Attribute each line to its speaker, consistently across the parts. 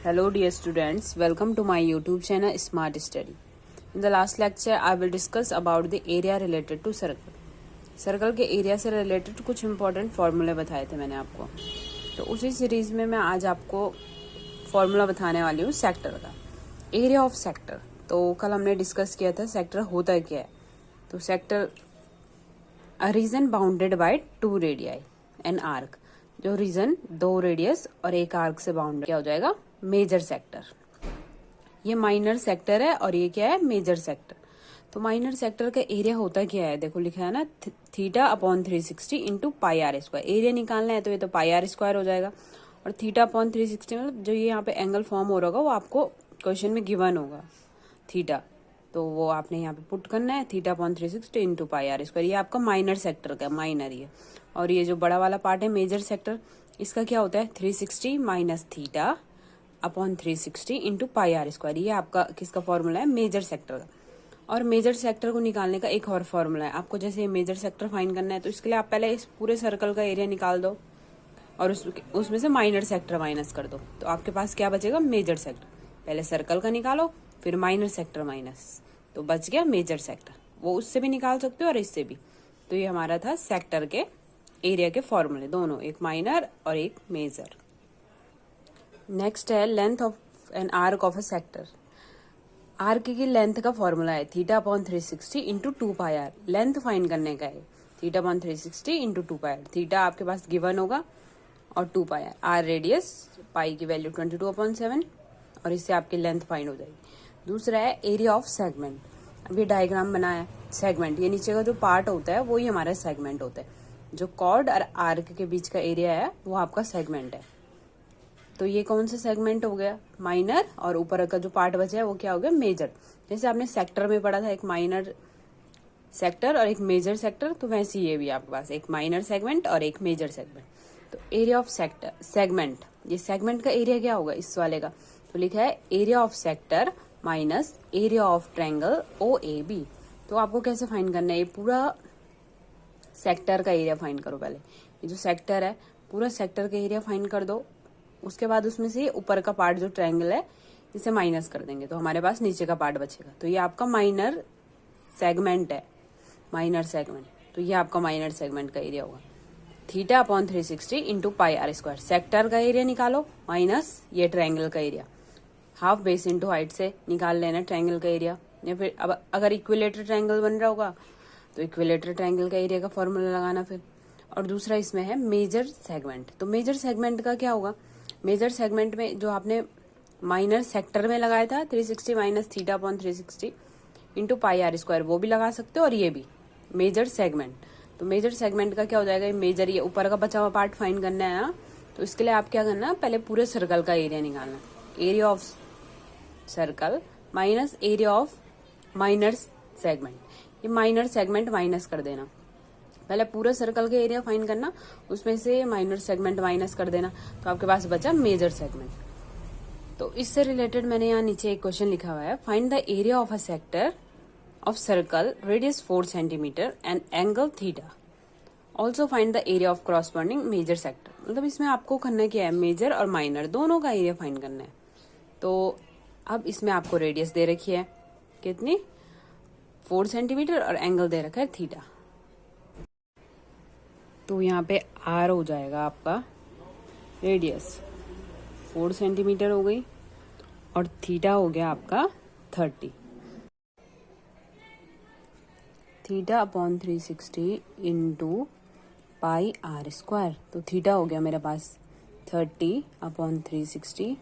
Speaker 1: Hello dear students, welcome to my YouTube channel Smart Study. In the last lecture, I will discuss about the area related to circle. Circle के area से related कुछ important फार्मूले बताए थे मैंने आपको, तो उसी सीरीज में मैं आज आपको फार्मूला बताने वाली हूँ सेक्टर का। एरिया ऑफ सेक्टर, तो कल हमने डिस्कस किया था सेक्टर होता क्या है। तो sector a region bounded by 2 radii an arc, जो रीजन 2 रेडियस और एक आर्क से बाउंडेड क्या हो जाएगा, मेजर सेक्टर। ये माइनर सेक्टर है और ये क्या है, मेजर सेक्टर। तो माइनर सेक्टर का एरिया होता क्या है, देखो लिखा है ना, theta upon 360 into pi are square. Area निकालना है तो ये तो पाई आर स्क्वायर हो जाएगा, और थीटा अपॉन 360 मतलब जो ये यहाँ पे एंगल फॉर्म हो रहा होगा वो आपको क्वेश्चन में गिवन होगा थीटा, तो वो आपने यहाँ पे पुट करना है, theta upon 360 into pi are square. ये आपका माइनर सेक्टर का, माइनर ये। और ये जो बड़ा वाला पार्ट है मेजर सेक्टर, इसका क्या होता है 360 minus theta upon 360 into pi are square. ये आपका किसका फॉर्मूला है, मेजर सेक्टर का। और मेजर सेक्टर को निकालने का एक और फॉर्मूला है आपको। जैसे मेजर सेक्टर फाइंड करना है तो इसके लिए आप पहले इस पूरे सर्कल का एरिया निकाल दो और उसमें से माइनर सेक्टर माइनस कर दो, तो आपके पास क्या बचेगा, मेजर सेक्टर। पहले सर्कल का निकालो, फिर माइनर सेक्टर माइनस, तो बच गया मेजर सेक्टर। वो उससे भी निकाल सकते हो और इससे भी। तो ये हमारा था सेक्टर के एरिया के फॉर्मूले दोनों, एक माइनर और एक मेजर। नेक्स्ट है length of an arc of a sector. Arc की लेंथ का फॉर्मूला है theta upon 360 into 2 pi R. Length find करने का है theta upon 360 into 2 pi R. Theta आपके पास गिवन होगा और 2 pi R, R radius, pi की वैल्यू 22/7, और इससे आपकी लेंथ फाइंड हो जाएगी। दूसरा है एरिया ऑफ सेगमेंट। अभी डायग्राम बनाया है सेगमेंट, ये नीचे का जो पार्ट होता है वो ही हमारा सेगमेंट होता है। जो कॉर्ड और आर्क के बीच का एरिया है वो आपका सेगमेंट है। तो ये कौन सा सेगमेंट हो गया, माइनर, और ऊपर का जो पार्ट बचा है वो क्या हो गया, मेजर। जैसे आपने सेक्टर में पढ़ा था एक माइनर सेक्टर और एक मेजर सेक्टर, तो वैसे ये भी आपके पास एक माइनर सेगमेंट और एक मेजर सेगमेंट। तो एरिया ऑफ सेक्टर सेगमेंट, ये सेगमेंट का एरिया क्या होगा इस वाले का, तो लिखा है area of sector minus area of triangle O A B. तो आपको कैसे फाइंड करना है, ये पूरा सेक्टर का एरिया फाइंड करो। पहले ये जो सेक्टर है पूरा सेक्टर का एरिया फाइंड कर दो, उसके बाद उसमें से ऊपर का पार्ट जो ट्रायंगल है इसे माइनस कर देंगे तो हमारे पास नीचे का पार्ट बचेगा। तो ये आपका माइनर सेगमेंट है, माइनर सेगमेंट। तो ये आपका माइनर सेगमेंट का एरिया होगा theta upon 360 into pi are square. Sector का एरिया निकालो माइनस ये ट्रायंगल का area, half base into height से निकाल लेना ट्रायंगल का एरिया। या फिर अब अगर इक्विलेटर ट्रायंगल बन रहा होगा तो इक्विलेटर ट्रायंगल का एरिया का फॉर्मूला लगाना फिर। और दूसरा इसमें है मेजर सेगमेंट। तो मेजर सेगमेंट का क्या होगा, मेजर सेगमेंट में जो आपने माइनर सेक्टर में लगाया था 360 minus theta upon 360 into pi are square, वो भी लगा सकते हो, और ये भी मेजर सेगमेंट। तो मेजर सेगमेंट का क्या हो जाएगा, मेजर ये ऊपर का बचा हुआ पार्ट फाइंड करना है ना, तो इसके लिए आप क्या करना, पहले पूरे सर्कल का एरिया निकालना, area of circle minus area of minor segment. ये माइनर सेगमेंट माइनस कर देना, पहले पूरे सर्कल का एरिया फाइंड करना, उसमें से माइनर सेगमेंट माइनस कर देना, तो आपके पास बचा मेजर सेगमेंट। तो इससे रिलेटेड मैंने यहाँ नीचे एक क्वेश्चन लिखा हुआ है, find the area of a sector of circle radius 4 centimetre and angle theta, also find the area of corresponding major sector. मतलब इसमें आपको करना क्या है, मेजर और माइनर दोनों का एरिया फाइंड करना है। तो अब इसमें आपको रेडियस दे रखी है कितनी, 4 सेंटीमीटर, और एंगल दे रखा है थीटा। तो यहाँ पे आर हो जाएगा आपका रेडियस 4 सेंटीमीटर हो गई, और थीटा हो गया आपका 30। Theta upon 360 into pi are square, तो थीटा हो गया मेरे पास 30 अपॉन 360।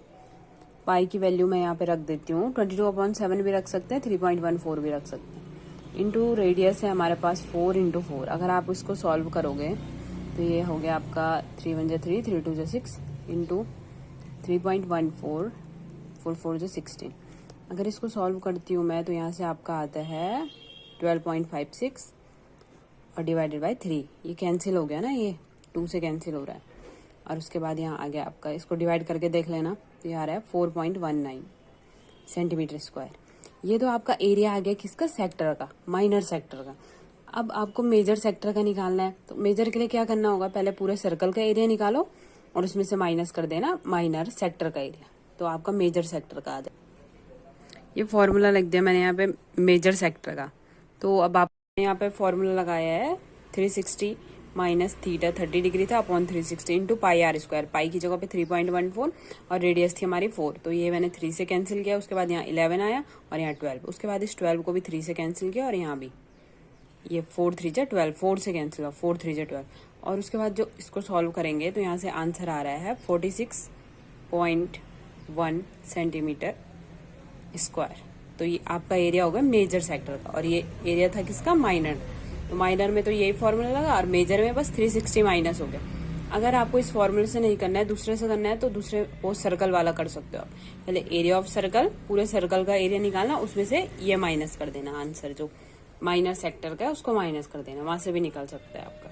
Speaker 1: पाई की वैल्यू मैं यहाँ पे रख देती हूँ 22/7 भी रख सकते हैं, 3.14 भी रख सकते हैं, इंटू रेडियस है हमारे पास 4 इंटू 4। अगर आप इसको सॉल्व करोगे तो ये हो गया आपका 3 1 3, 3 2 6 इंटू 3.14, 4 4 16। अगर इसको सॉल्व करती हूँ मैं तो यहाँ से आपका आता है 12.56 और डिवाइडेड बाय 3। ये कैंसिल हो गया ना, ये 2 से कैंसिल हो रहा है, और उसके बाद यहाँ आ गया आपका, इसको डिवाइड करके देख लेना, तो ये आ रहा है 4.19 सेंटीमीटर स्क्वायर। ये तो आपका एरिया आ गया किसका, सेक्टर का, माइनर सेक्टर का। अब आपको मेजर सेक्टर का निकालना है, तो मेजर के लिए क्या करना होगा, पहले पूरे सर्कल का एरिया निकालो और उसमें से माइनस कर देना माइनर सेक्टर का एरिया, तो आपका मेजर सेक्टर का आ जाए। ये फॉर्मूला लिख दिया मैंने यहाँ पे मेजर सेक्टर का। तो अब आपने यहाँ पे फॉर्मूला लगाया है 360 माइनस थीटा 30 डिग्री था upon 360 into pi are square. Pi की जगह पे 3.14 और रेडियस थी हमारी 4, तो ये मैंने 3 से कैंसिल किया। उसके बाद यहाँ 11 आया और यहाँ 12, उसके बाद इस 12 को भी 3 से कैंसिल किया और यहाँ भी ये 4 3 जा 12, 4 से कैंसिल हुआ, 4 3 जा 12। और उसके बाद जो इसको सॉल्व करेंगे तो यहाँ से आंसर आ रहा है 46.1 सेंटीमीटर स्क्वायर। तो ये आपका एरिया होगा मेजर सेक्टर का, और ये एरिया था किसका, माइनर। तो माइनर में तो यही फॉर्मूला लगा और मेजर में बस 360 माइनस हो गया। अगर आपको इस फॉर्मूले से नहीं करना है, दूसरे से करना है, तो दूसरे वो सर्कल वाला कर सकते हो आप। पहले एरिया ऑफ सर्कल, पूरे सर्कल का एरिया निकालना, उसमें से ये माइनस कर देना, आंसर जो माइनर सेक्टर का है उसको माइनस कर देना, वहां से भी निकल सकता है आपका।